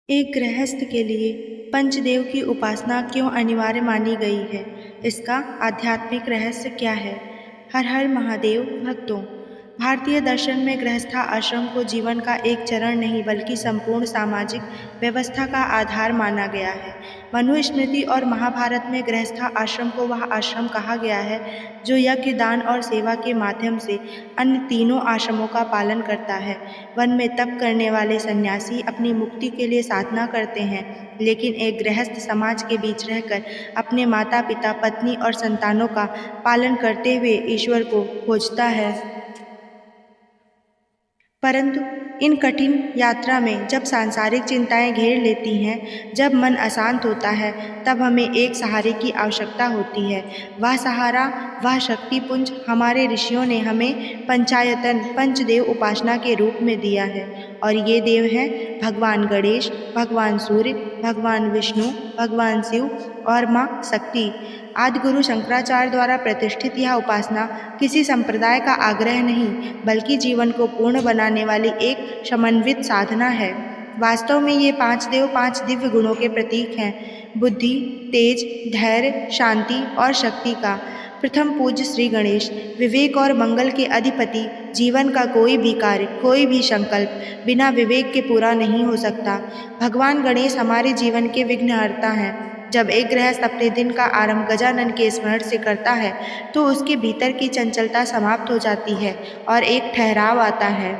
एक गृहस्थ के लिए पंचदेव की उपासना क्यों अनिवार्य मानी गई है? इसका आध्यात्मिक रहस्य क्या है? हर हर महादेव भक्तों, भारतीय दर्शन में गृहस्था आश्रम को जीवन का एक चरण नहीं बल्कि संपूर्ण सामाजिक व्यवस्था का आधार माना गया है। मनुस्मृति और महाभारत में गृहस्था आश्रम को वह आश्रम कहा गया है जो यज्ञ, दान और सेवा के माध्यम से अन्य तीनों आश्रमों का पालन करता है। वन में तप करने वाले सन्यासी अपनी मुक्ति के लिए साधना करते हैं, लेकिन एक गृहस्थ समाज के बीच रहकर अपने माता पिता, पत्नी और संतानों का पालन करते हुए ईश्वर को खोजता है। परंतु इन कठिन यात्रा में जब सांसारिक चिंताएं घेर लेती हैं, जब मन अशांत होता है, तब हमें एक सहारे की आवश्यकता होती है। वह सहारा, वह शक्तिपुंज हमारे ऋषियों ने हमें पंचायतन पंचदेव उपासना के रूप में दिया है। और ये देव हैं भगवान गणेश, भगवान सूर्य, भगवान विष्णु, भगवान शिव और माँ शक्ति। आदिगुरु शंकराचार्य द्वारा प्रतिष्ठित यह उपासना किसी संप्रदाय का आग्रह नहीं, बल्कि जीवन को पूर्ण बनाने वाली एक समन्वित साधना है। वास्तव में ये पांच देव पांच दिव्य गुणों के प्रतीक हैं: बुद्धि, तेज, धैर्य, शांति और शक्ति का। प्रथम पूज्य श्री गणेश, विवेक और मंगल के अधिपति। जीवन का कोई भी कार्य, कोई भी संकल्प बिना विवेक के पूरा नहीं हो सकता। भगवान गणेश हमारे जीवन के विघ्नहर्ता हैं। जब एक गृहस्थ अपने दिन का आरंभ गजानन के स्मरण से करता है, तो उसके भीतर की चंचलता समाप्त हो जाती है और एक ठहराव आता है।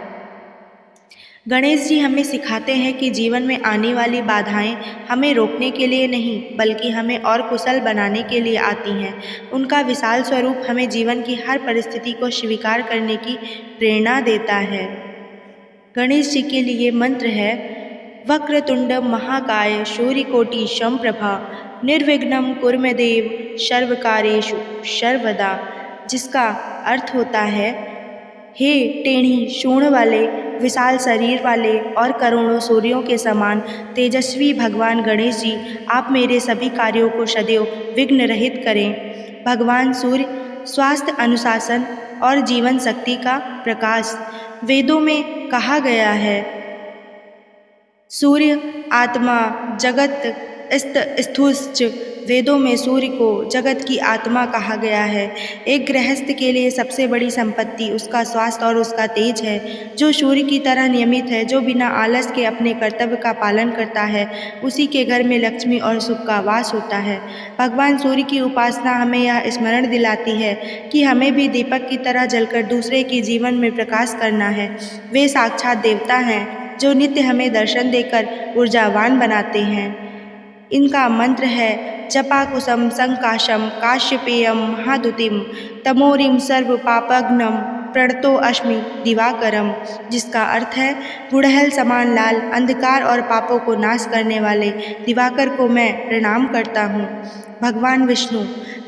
गणेश जी हमें सिखाते हैं कि जीवन में आने वाली बाधाएं हमें रोकने के लिए नहीं, बल्कि हमें और कुशल बनाने के लिए आती हैं। उनका विशाल स्वरूप हमें जीवन की हर परिस्थिति को स्वीकार करने की प्रेरणा देता है। गणेश जी के लिए मंत्र है: वक्रतुंड महाकाय सूर्यकोटि समप्रभा निर्विघ्नं कुरु मे देव सर्वकार्येषु सर्वदा। जिसका अर्थ होता है, हे टेढ़ी सूंड वाले, विशाल शरीर वाले और करोड़ों सूर्यों के समान तेजस्वी भगवान गणेश जी, आप मेरे सभी कार्यों को सदैव विघ्न रहित करें। भगवान सूर्य स्वास्थ्य, अनुशासन और जीवन शक्ति का प्रकाश। वेदों में कहा गया है, सूर्य आत्मा जगत स्थूश्च। वेदों में सूर्य को जगत की आत्मा कहा गया है। एक गृहस्थ के लिए सबसे बड़ी संपत्ति उसका स्वास्थ्य और उसका तेज है, जो सूर्य की तरह नियमित है, जो बिना आलस के अपने कर्तव्य का पालन करता है। उसी के घर में लक्ष्मी और सुख का वास होता है। भगवान सूर्य की उपासना हमें यह स्मरण दिलाती है कि हमें भी दीपक की तरह जलकर दूसरे के जीवन में प्रकाश करना है। वे साक्षात देवता हैं जो नित्य हमें दर्शन देकर ऊर्जावान बनाते हैं। इनका मंत्र है: जपाकुसुम संकाशम काश्यपेयम महादुतिम तमोरिम सर्व पापघ्नम प्रणतो अस्मि दिवाकरम। जिसका अर्थ है, गुड़हल समान लाल, अंधकार और पापों को नाश करने वाले दिवाकर को मैं प्रणाम करता हूँ। भगवान विष्णु,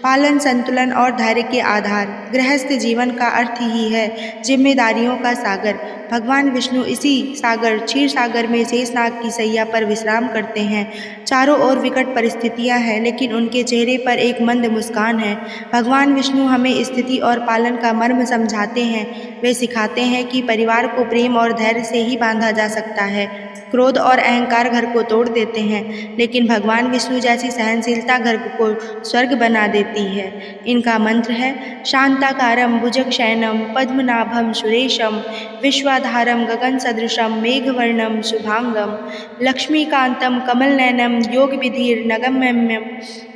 पालन, संतुलन और धैर्य के आधार। गृहस्थ जीवन का अर्थ ही है जिम्मेदारियों का सागर। भगवान विष्णु इसी सागर, क्षीर सागर में शेषनाग की सैया पर विश्राम करते हैं। चारों ओर विकट परिस्थितियां हैं, लेकिन उनके चेहरे पर एक मंद मुस्कान है। भगवान विष्णु हमें स्थिति और पालन का मर्म समझाते हैं। वे सिखाते हैं कि परिवार को प्रेम और धैर्य से ही बांधा जा सकता है। क्रोध और अहंकार घर को तोड़ देते हैं, लेकिन भगवान विष्णु जैसी सहनशीलता घर को स्वर्ग बना देती है। इनका मंत्र है: शांताकारं भुजगशयनं पद्मनाभं सुरेशं विश्वाधारं गगन सदृशं मेघवर्णं शुभांगं लक्ष्मीकांतं कमलनयनं योगविधिर्नगम्यं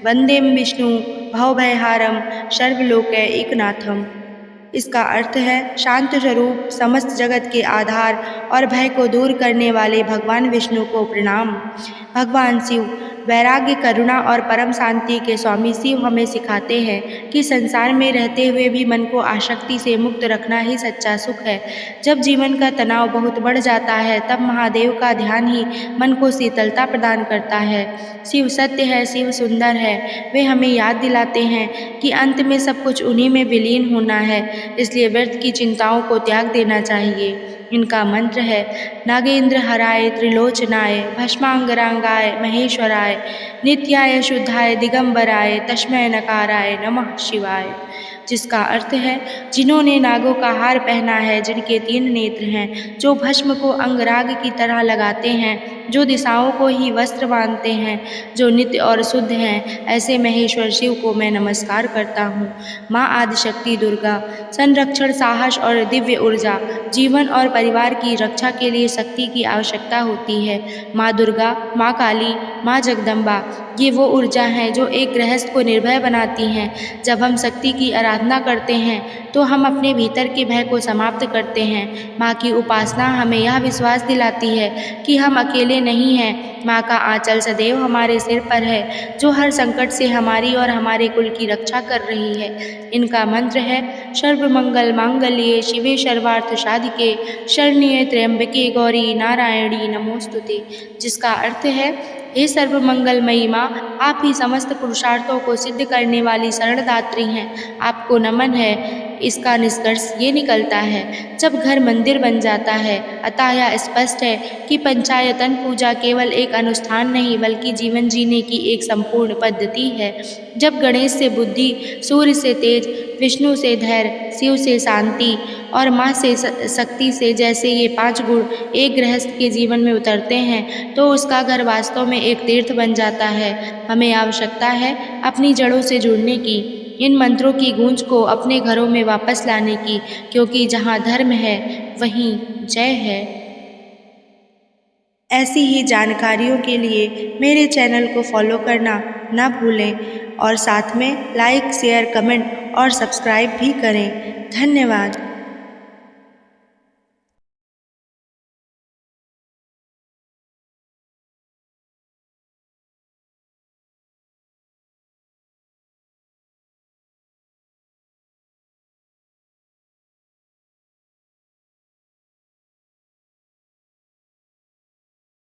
वंदे विष्णु भवभयहारं सर्वलोकैकनाथम्। इसका अर्थ है, शांत स्वरूप, समस्त जगत के आधार और भय को दूर करने वाले भगवान विष्णु को प्रणाम। भगवान शिव, वैराग्य, करुणा और परम शांति के स्वामी शिव हमें सिखाते हैं कि संसार में रहते हुए भी मन को आसक्ति से मुक्त रखना ही सच्चा सुख है। जब जीवन का तनाव बहुत बढ़ जाता है, तब महादेव का ध्यान ही मन को शीतलता प्रदान करता है। शिव सत्य है, शिव सुंदर है। वे हमें याद दिलाते हैं कि अंत में सब कुछ उन्हीं में विलीन होना है, इसलिए व्यर्थ की चिंताओं को त्याग देना चाहिए। इनका मंत्र है: नागेंद्र हराय त्रिलोचनाय भस्मांगरांगाय महेश्वराय नित्याय शुद्धाय दिगंबराय तस्मै नकाराय नमः शिवाय। जिसका अर्थ है, जिन्होंने नागों का हार पहना है, जिनके 3 नेत्र हैं, जो भस्म को अंगराग की तरह लगाते हैं, जो दिशाओं को ही वस्त्र बांधते हैं, जो नित्य और शुद्ध हैं, ऐसे महेश्वर शिव को मैं नमस्कार करता हूँ। माँ आदिशक्ति दुर्गा, संरक्षण, साहस और दिव्य ऊर्जा, जीवन और परिवार की रक्षा के लिए शक्ति की आवश्यकता होती है। माँ दुर्गा, माँ काली, माँ जगदम्बा, ये वो ऊर्जा हैं जो एक गृहस्थ को निर्भय बनाती हैं। जब हम शक्ति की आराधना करते हैं तो हम अपने भीतर के भय को समाप्त करते हैं। माँ की उपासना हमें यह विश्वास दिलाती है कि हम अकेले नहीं हैं। माँ का आंचल सदैव हमारे सिर पर है, जो हर संकट से हमारी और हमारे कुल की रक्षा कर रही है। इनका मंत्र है सर्वमंगल मांगल्ये शिवे सर्वार्थ साधिके शरण्ये त्र्यंबके गौरी नारायणी नमोस्तुते, जिसका अर्थ है हे सर्वमंगलमयी माँ, आप ही समस्त पुरुषार्थों को सिद्ध करने वाली शरणदात्री हैं, आपको नमन है। इसका निष्कर्ष ये निकलता है, जब घर मंदिर बन जाता है, अतः यह स्पष्ट है कि पंचायतन पूजा केवल एक अनुष्ठान नहीं बल्कि जीवन जीने की एक संपूर्ण पद्धति है। जब गणेश से बुद्धि, सूर्य से तेज, विष्णु से धैर्य, शिव से शांति और माँ से शक्ति से जैसे ये 5 गुण एक गृहस्थ के जीवन में उतरते हैं तो उसका घर वास्तव में एक तीर्थ बन जाता है। हमें आवश्यकता है अपनी जड़ों से जुड़ने की, इन मंत्रों की गूंज को अपने घरों में वापस लाने की, क्योंकि जहाँ धर्म है वहीं जय है। ऐसी ही जानकारियों के लिए मेरे चैनल को फॉलो करना ना भूलें और साथ में लाइक, शेयर, कमेंट और सब्सक्राइब भी करें। धन्यवाद।